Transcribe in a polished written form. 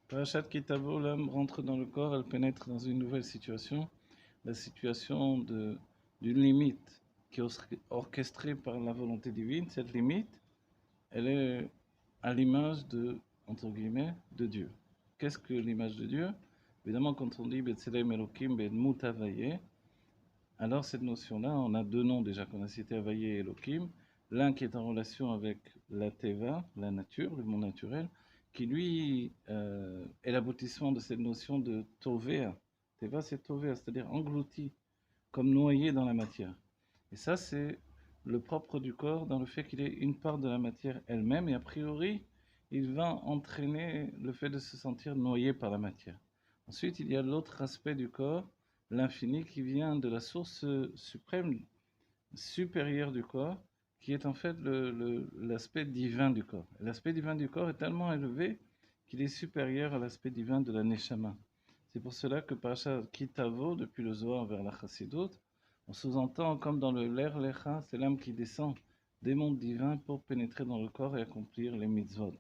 Parashat Kitavo, l'âme rentre dans le corps, elle pénètre dans une nouvelle situation, la situation d'une limite qui est orchestrée par la volonté divine. Cette limite, elle est à l'image de, entre guillemets, de Dieu. Qu'est-ce que l'image de Dieu? Évidemment, quand on dit Betselem Elokim Bedmut Havaye, alors cette notion-là, on a deux noms déjà qu'on a cités, Havaye et Elokim. L'un qui est en relation avec la Teva, la nature, le monde naturel, qui lui est l'aboutissement de cette notion de Tovea. Teva, c'est Tovea, c'est-à-dire englouti, comme noyé dans la matière. Et ça, c'est le propre du corps dans le fait qu'il est une part de la matière elle-même, et a priori, il va entraîner le fait de se sentir noyé par la matière. Ensuite, il y a l'autre aspect du corps, l'infini, qui vient de la source suprême, supérieure du corps, qui est en fait l'aspect divin du corps. L'aspect divin du corps est tellement élevé qu'il est supérieur à l'aspect divin de la Neshama. C'est pour cela que Parashat Kitavo, depuis le Zohar vers la Chassidut, on sous-entend comme dans le Ler Lecha, c'est l'âme qui descend des mondes divins pour pénétrer dans le corps et accomplir les mitzvot.